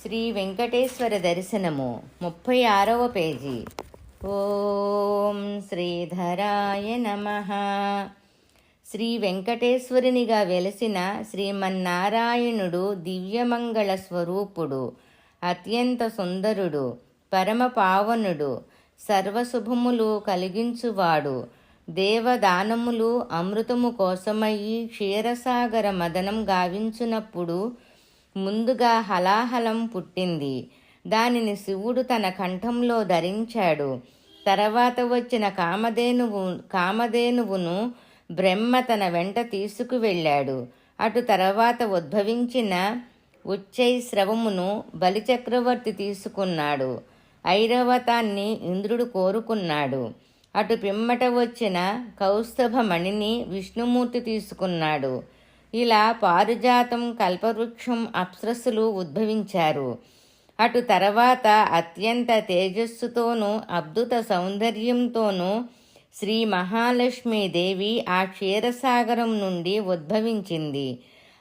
శ్రీ వెంకటేశ్వర దర్శనము 36వ పేజీ. ఓం శ్రీధరాయ నమః. శ్రీ వెంకటేశ్వరునిగా వెలసిన శ్రీమన్నారాయణుడు దివ్యమంగళ స్వరూపుడు, అత్యంత సుందరుడు, పరమ పావనుడు, సర్వశుభములు కలిగించువాడు. దేవదానములు అమృతము కోసమయ్యి క్షీరసాగర మదనం గావించునప్పుడు ముందుగా హలాహలం పుట్టింది. దానిని శివుడు తన కంఠంలో ధరించాడు. తర్వాత వచ్చిన కామధేనువును బ్రహ్మ తన వెంట తీసుకువెళ్ళాడు. అటు తర్వాత ఉద్భవించిన ఉచ్చైశ్రవమును బలిచక్రవర్తి తీసుకున్నాడు. ఐరావతాన్ని ఇంద్రుడు కోరుకున్నాడు. అటు పిమ్మట వచ్చిన కౌస్తభమణిని విష్ణుమూర్తి తీసుకున్నాడు. ఇలా పారిజాతం, కల్పవృక్షం, అప్సరస్సులు ఉద్భవించారు. అటు తర్వాత అత్యంత తేజస్సుతోనూ అద్భుత సౌందర్యంతోనూ శ్రీ మహాలక్ష్మీదేవి ఆ క్షీరసాగరం నుండి ఉద్భవించింది.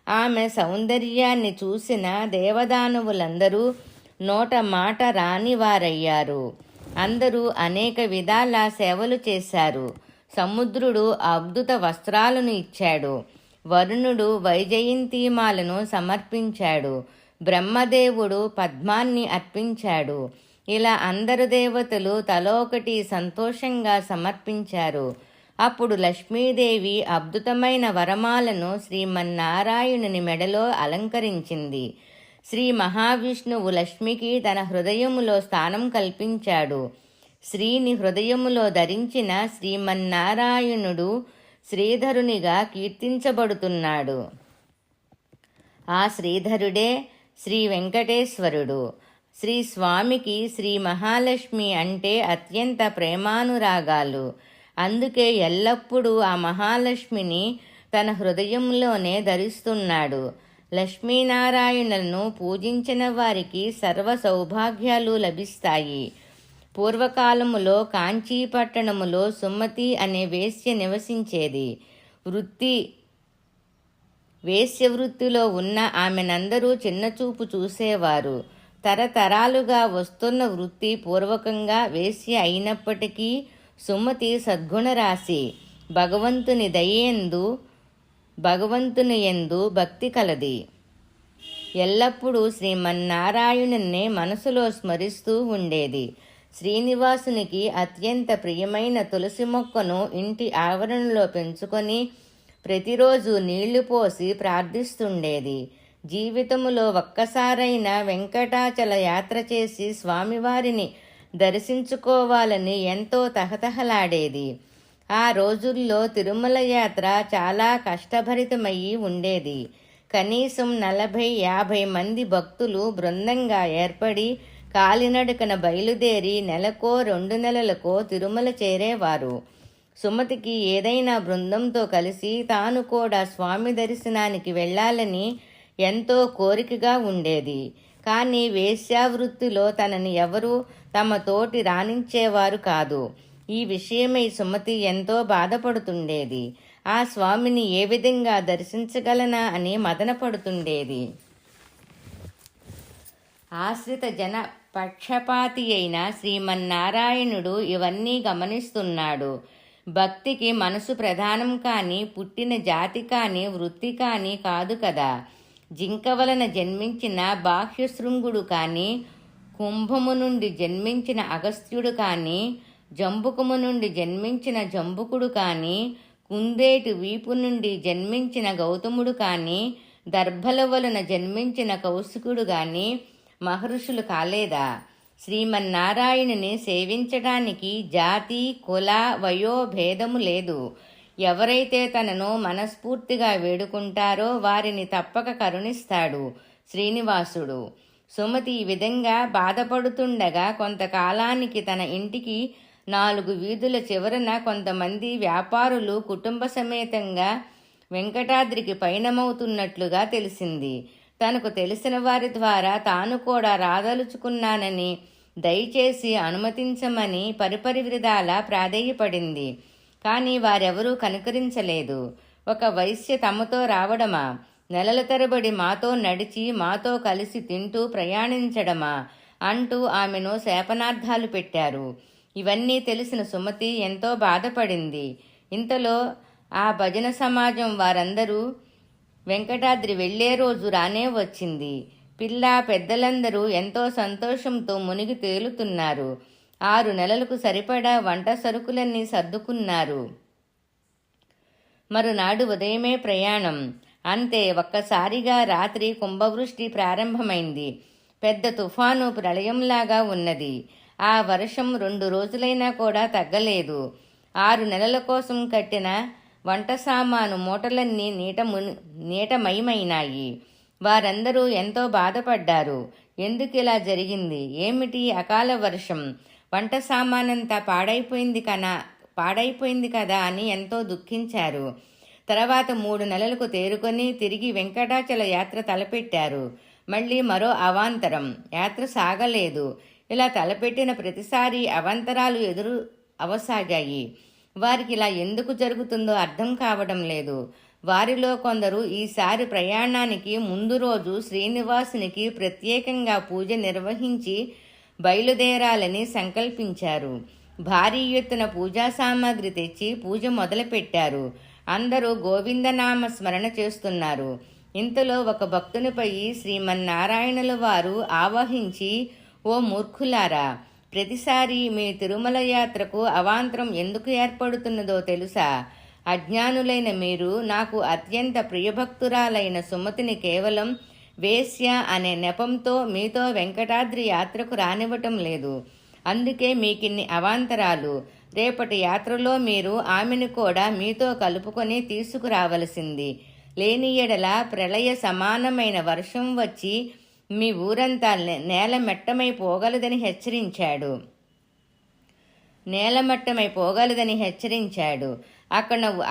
ఆమె సౌందర్యాన్ని చూసిన దేవదానవులందరూ నోట మాట రానివారయ్యారు. అందరూ అనేక విధాల సేవలు చేశారు. సముద్రుడు అద్భుత వస్త్రాలను ఇచ్చాడు. వరుణుడు వైజయంతిమాలను సమర్పించాడు. బ్రహ్మదేవుడు పద్మాన్ని అర్పించాడు. ఇలా అందరు దేవతలు తలోకటి సంతోషంగా సమర్పించారు. అప్పుడు లక్ష్మీదేవి అద్భుతమైన వరమాలను శ్రీమన్నారాయణుని మెడలో అలంకరించింది. శ్రీ మహావిష్ణువు లక్ష్మికి తన హృదయములో స్థానం కల్పించాడు. శ్రీని హృదయములో ధరించిన శ్రీమన్నారాయణుడు శ్రీధరునిగా కీర్తించబడుతున్నాడు. ఆ శ్రీధరుడే శ్రీ వెంకటేశ్వరుడు. శ్రీ స్వామికి శ్రీ మహాలక్ష్మి అంటే అత్యంత ప్రేమానురాగాలు. అందుకే ఎల్లప్పుడూ ఆ మహాలక్ష్మిని తన హృదయంలోనే ధరిస్తున్నాడు. లక్ష్మీనారాయణులను పూజించిన వారికి సర్వ సౌభాగ్యాలు లభిస్తాయి. పూర్వకాలములో కాంచీపట్టణములో సుమతి అనే వేశ్య నివసించేది. వేశ్యవృత్తిలో ఉన్న ఆమెనందరూ చిన్నచూపు చూసేవారు. తరతరాలుగా వస్తున్న వృత్తి పూర్వకంగా వేశ్య అయినప్పటికీ సుమతి సద్గుణరాశి. భగవంతుని యందు భక్తి కలది. ఎల్లప్పుడూ శ్రీమన్నారాయణున్నే మనసులో స్మరిస్తూ ఉండేది. శ్రీనివాసునికి అత్యంత ప్రియమైన తులసి మొక్కను ఇంటి ఆవరణలో పెంచుకొని ప్రతిరోజు నీళ్లు పోసి ప్రార్థిస్తుండేది. జీవితములో ఒక్కసారైనా వెంకటాచల యాత్ర చేసి స్వామివారిని దర్శించుకోవాలని ఎంతో తహతహలాడేది. ఆ రోజుల్లో తిరుమల యాత్ర చాలా కష్టభరితమయ్యి ఉండేది. కనీసం 40-50 మంది భక్తులు బృందంగా ఏర్పడి కాలినడకన బయలుదేరి నెలకో 2 నెలలకో తిరుమల చేరేవారు. సుమతికి ఏదైనా బృందంతో కలిసి తాను కూడా స్వామి దర్శనానికి వెళ్ళాలని ఎంతో కోరికగా ఉండేది. కానీ వేశ్యావృత్తిలో తనని ఎవరూ తమ తోటి రాణించేవారు కాదు. ఈ విషయమై సుమతి ఎంతో బాధపడుతుండేది. ఆ స్వామిని ఏ విధంగా దర్శించగలనా అని మదనపడుతుండేది. ఆశ్రిత జన పక్షపాతి అయిన శ్రీమన్నారాయణుడు ఇవన్నీ గమనిస్తున్నాడు. భక్తికి మనసు ప్రధానం కానీ, పుట్టిన జాతి కానీ, వృత్తి కానీ కాదు కదా. జింక వలన జన్మించిన బాహ్యశృంగుడు కానీ, కుంభము నుండి జన్మించిన అగస్త్యుడు కానీ, జంబుకము నుండి జన్మించిన జంబుకుడు కానీ, కుందేటి వీపు నుండి జన్మించిన గౌతముడు కానీ, దర్భల వలన జన్మించిన కౌశికుడు కానీ మహర్షులు కాలేదా? శ్రీమన్నారాయణుని సేవించడానికి జాతి, కుల, వయో భేదము లేదు. ఎవరైతే తనను మనస్ఫూర్తిగా వేడుకుంటారో వారిని తప్పక కరుణిస్తాడు శ్రీనివాసుడు. సుమతి ఈ విధంగా బాధపడుతుండగా కొంతకాలానికి తన ఇంటికి 4 వీధుల చివరన కొంతమంది వ్యాపారులు కుటుంబ సమేతంగా వెంకటాద్రికి పయనమవుతున్నట్లుగా తెలిసింది. తనకు తెలిసిన వారి ద్వారా తాను కూడా రాదలుచుకున్నానని దయచేసి అనుమతించమని పరిపరి విధాలా ప్రాధేయపడింది. కానీ వారెవరూ కనుకరించలేదు. ఒక వైశ్య తమతో రావడమా? నెలల తరబడి మాతో నడిచి మాతో కలిసి తింటూ ప్రయాణించడమా అంటూ ఆమెను శాపనార్థాలు పెట్టారు. ఇవన్నీ తెలిసిన సుమతి ఎంతో బాధపడింది. ఇంతలో ఆ భజన సమాజం వారందరూ వెంకటాద్రి వెళ్లే రోజు రానే వచ్చింది. పిల్ల పెద్దలందరూ ఎంతో సంతోషంతో మునిగి తేలుతున్నారు. 6 నెలలకు సరిపడా వంట సరుకులన్నీ సర్దుకున్నారు. మరునాడు ఉదయమే ప్రయాణం. అంతే, ఒక్కసారిగా రాత్రి కుంభవృష్టి ప్రారంభమైంది. పెద్ద తుఫాను ప్రళయంలాగా ఉన్నది. ఆ వర్షం 2 రోజులైనా కూడా తగ్గలేదు. 6 నెలల కోసం కట్టిన వంట సామాను మూటలన్నీ నీటమయమైనాయి. వారందరూ ఎంతో బాధపడ్డారు. ఎందుకిలా జరిగింది? ఏమిటి అకాల వర్షం? వంట సామానంతా పాడైపోయింది కదా అని ఎంతో దుఃఖించారు. తర్వాత 3 నెలలకు తేరుకొని తిరిగి వెంకటాచల యాత్ర తలపెట్టారు. మళ్ళీ మరో అవాంతరం. యాత్ర సాగలేదు. ఇలా తలపెట్టిన ప్రతిసారి అవాంతరాలు ఎదురు అవసాగాయి. వారికి ఇలా ఎందుకు జరుగుతుందో అర్థం కావడం లేదు. వారిలో కొందరు ఈసారి ప్రయాణానికి ముందు రోజు శ్రీనివాసునికి ప్రత్యేకంగా పూజ నిర్వహించి బయలుదేరాలని సంకల్పించారు. భారీ ఎత్తున పూజా సామాగ్రి తెచ్చి పూజ మొదలుపెట్టారు. అందరూ గోవిందనామ స్మరణ చేస్తున్నారు. ఇంతలో ఒక భక్తునిపై శ్రీమన్నారాయణుల వారు ఆవహించి, ఓ మూర్ఖులారా, ప్రతిసారి మీ తిరుమల యాత్రకు అవాంతరం ఎందుకు ఏర్పడుతున్నదో తెలుసా? అజ్ఞానులైన మీరు నాకు అత్యంత ప్రియభక్తురాలైన సుమతిని కేవలం వేశ్య అనే నెపంతో మీతో వెంకటాద్రి యాత్రకు రానివ్వటం లేదు. అందుకే మీకిన్ని అవాంతరాలు. రేపటి యాత్రలో మీరు ఆమెను కూడా మీతో కలుపుకొని తీసుకురావలసింది. లేని ఎడల ప్రళయ సమానమైన వర్షం వచ్చి మీ ఊరంతా నేలమట్టమైపోగలదని హెచ్చరించాడు.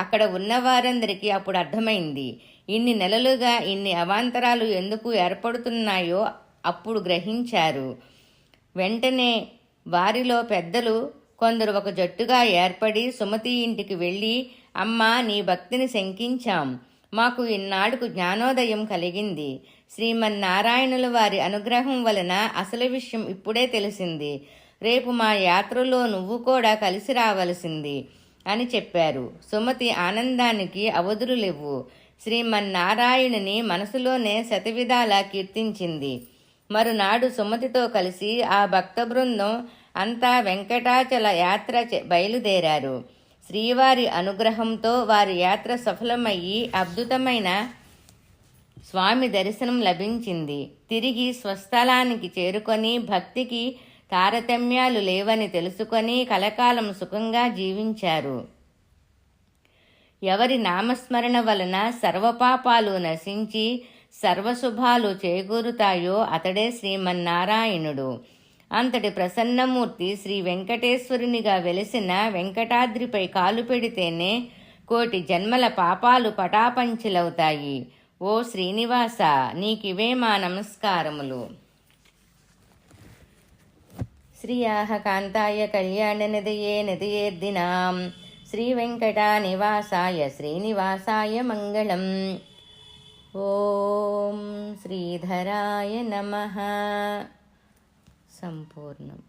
అక్కడ ఉన్న వారందరికీ అప్పుడు అర్థమైంది. ఇన్ని నెలలుగా ఇన్ని అవాంతరాలు ఎందుకు ఏర్పడుతున్నాయో అప్పుడు గ్రహించారు. వెంటనే వారిలో పెద్దలు కొందరు ఒక జట్టుగా ఏర్పడి సుమతి ఇంటికి వెళ్ళి, అమ్మా, నీ భక్తిని శంకించాం. మాకు ఇన్నాడుకు జ్ఞానోదయం కలిగింది. శ్రీమన్నారాయణుల వారి అనుగ్రహం వలన అసలు విషయం ఇప్పుడే తెలిసింది. రేపు మా యాత్రలో నువ్వు కూడా కలిసి రావలసింది అని చెప్పారు. సుమతి ఆనందానికి అవధులు లేవు. శ్రీమన్నారాయణుని మనసులోనే శతవిధాలా కీర్తించింది. మరునాడు సుమతితో కలిసి ఆ భక్త బృందం అంతా వెంకటాచల యాత్ర బయలుదేరారు. శ్రీవారి అనుగ్రహంతో వారి యాత్ర సఫలమయ్యి అద్భుతమైన స్వామి దర్శనం లభించింది. తిరిగి స్వస్థలానికి చేరుకొని భక్తికి తారతమ్యాలు లేవని తెలుసుకొని కలకాలం సుఖంగా జీవించారు. ఎవరి నామస్మరణ వలన సర్వపాపాలు నశించి సర్వశుభాలు చేకూరుతాయో అతడే శ్రీమన్నారాయణుడు. అంతటి ప్రసన్నమూర్తి శ్రీ వెంకటేశ్వరునిగా వెలిసిన వెంకటాద్రిపై కాలు పెడితేనే కోటి జన్మల పాపాలు పటాపంచిలవుతాయి. ఓ శ్రీనివాస, నీకివే మా నమస్కారములు. శ్రీయాహ కాంతాయ కళ్యాణనిధయే నిధయేర్దినాం శ్రీవెంకటానివాసాయ శ్రీనివాసాయ మంగళం. ఓం శ్రీధరాయ నమః. సంపూర్ణం.